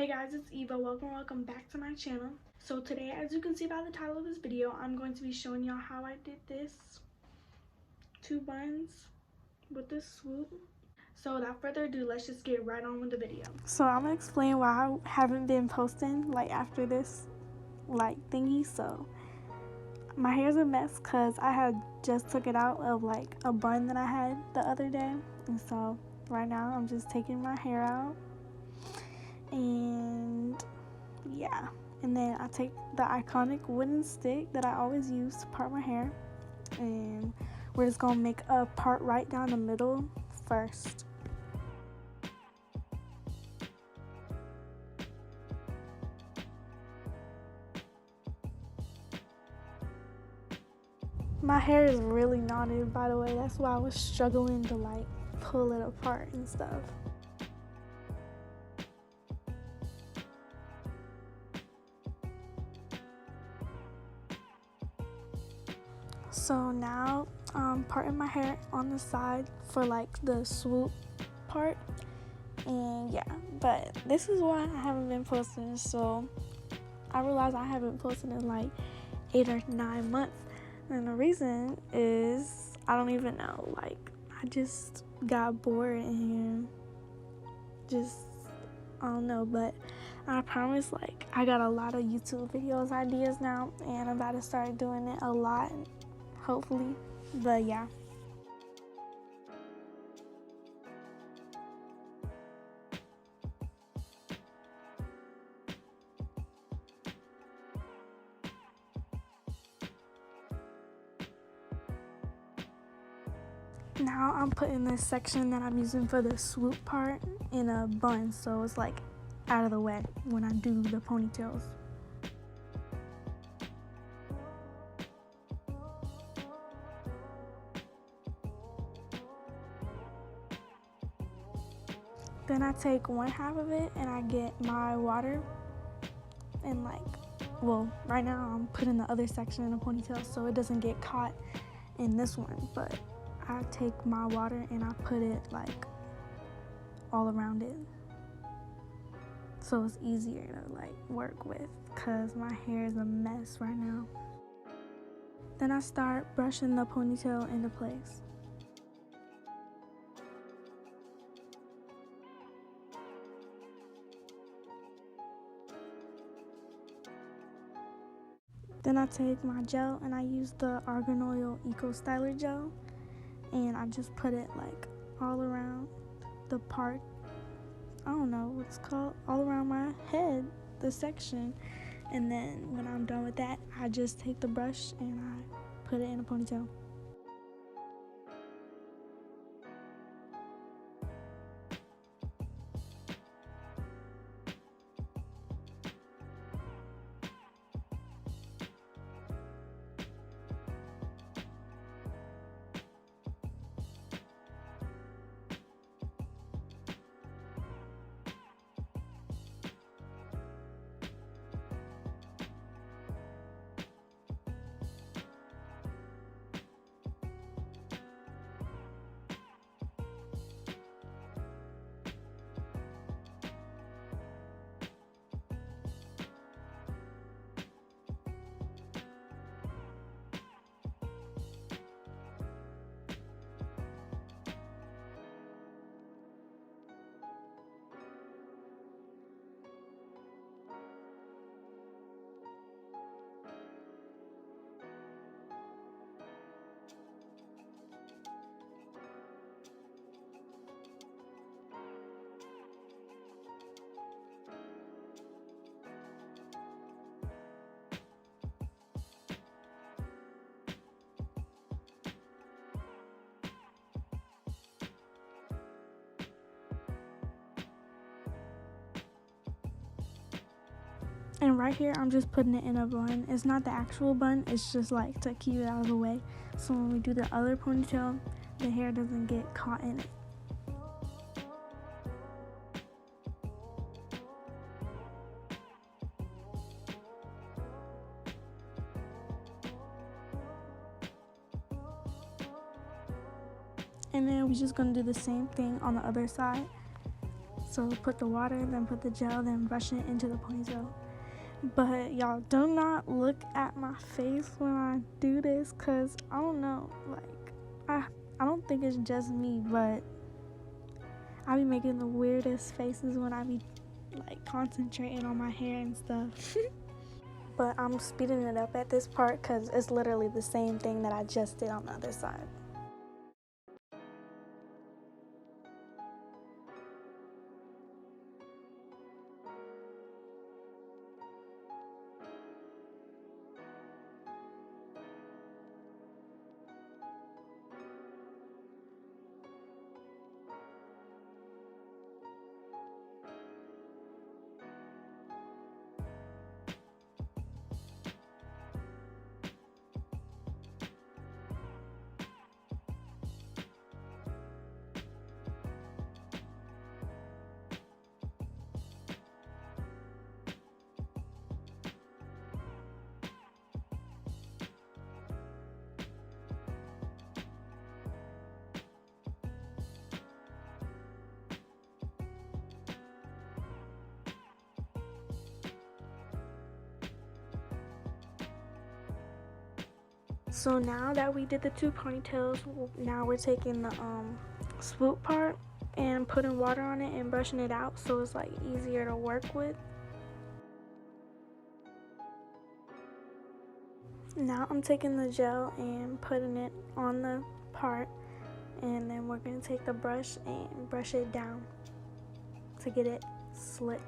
Hey guys, it's Eva. Welcome back to my channel. So today, as you can see by the title of this video, I'm going to be showing y'all how I did this 2 buns with this swoop. So without further ado, let's just get right on with the video. So I'm gonna explain why I haven't been posting after this thingy. So my hair's a mess because I had just took it out of a bun that I had the other day, and so right now I'm just taking my hair out. And yeah, and then I take the iconic wooden stick that I always use to part my hair, and we're just gonna make a part right down the middle first. My hair is really knotted, by the way. That's why I was struggling to pull it apart and stuff. So now I'm parting my hair on the side for the swoop part, and yeah, but this is why I haven't been posting. So I realized I haven't posted in 8 or 9 months, and the reason is I don't even know. I just got bored and I don't know, but I promise I got a lot of YouTube videos ideas now, and I'm about to start doing it a lot, hopefully. But yeah. Now I'm putting this section that I'm using for the swoop part in a bun, so it's out of the way when I do the ponytails. Then I take one half of it and I get my water and right now I'm putting the other section in a ponytail so it doesn't get caught in this one, but I take my water and I put it all around it so it's easier to work with, because my hair is a mess right now. Then I start brushing the ponytail into place. Then I take my gel and I use the Argan Oil Eco Styler gel, and I just put it all around the part, I don't know what it's called, all around my head, the section. And then when I'm done with that, I just take the brush and I put it in a ponytail. And right here, I'm just putting it in a bun. It's not the actual bun, it's just to keep it out of the way. So when we do the other ponytail, the hair doesn't get caught in it. And then we're just gonna do the same thing on the other side. So So put the water, then put the gel, then brush it into the ponytail. But y'all, do not look at my face when I do this, because I don't know, like, I don't think it's just me, but I be making the weirdest faces when I be like concentrating on my hair and stuff. But I'm speeding it up at this part because it's literally the same thing that I just did on the other side. So now that we did the two ponytails, now we're taking the swoop part and putting water on it and brushing it out so it's like easier to work with. Now I'm taking the gel and putting it on the part, and then we're going to take the brush and brush it down to get it slick.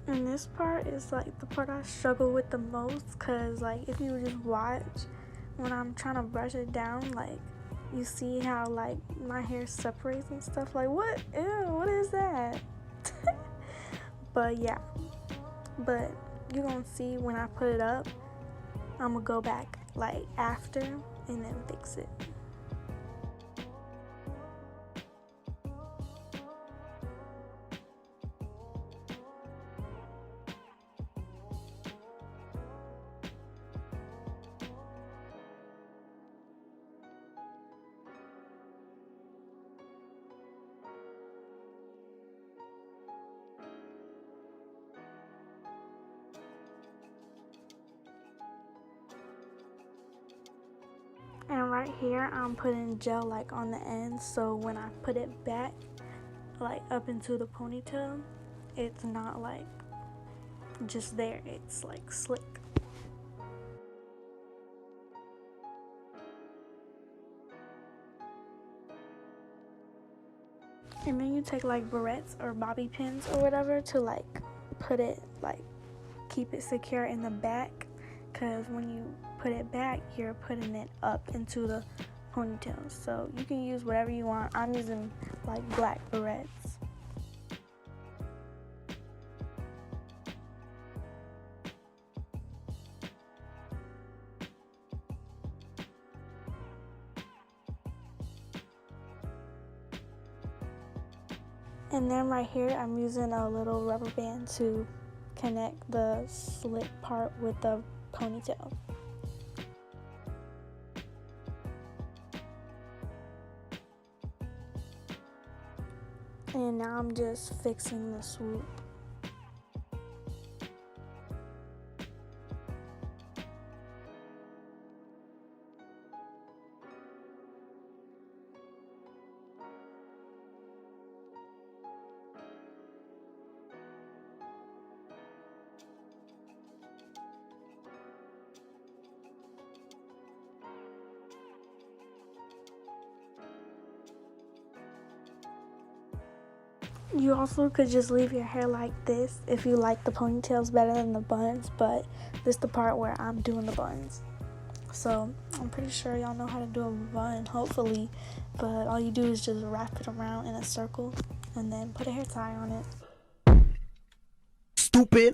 And this part is like the part I struggle with the most, because like if you just watch when I'm trying to brush it down, like you see how like my hair separates and stuff. Like what? Ew, what is that? But yeah, but you're gonna see when I put it up, I'm gonna go back like after and then fix it. And right here I'm putting gel like on the end, so when I put it back like up into the ponytail, it's not like just there, it's like slick. And then you take like barrettes or bobby pins or whatever to like put it, like keep it secure in the back, because when you put it back you're putting it up into the ponytail. So you can use whatever you want. I'm using like black barrettes. And then right here I'm using a little rubber band to connect the slick part with the ponytail. And now I'm just fixing the swoop. You also could just leave your hair like this if you like the ponytails better than the buns, but this is the part where I'm doing the buns. So I'm pretty sure y'all know how to do a bun, hopefully, but all you do is just wrap it around in a circle and then put a hair tie on it. Stupid.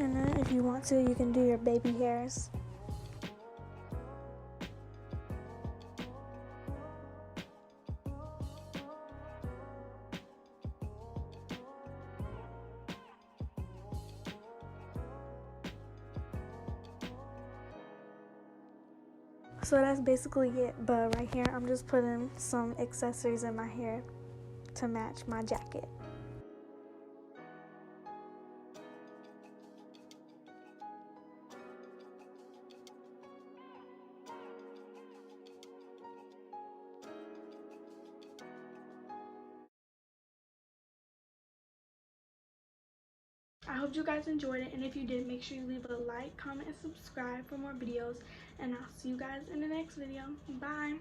And then if you want to, you can do your baby hairs. So that's basically it, but right here I'm just putting some accessories in my hair to match my jacket. I hope you guys enjoyed it, and if you did, make sure you leave a like, comment, and subscribe for more videos, and I'll see you guys in the next video. Bye!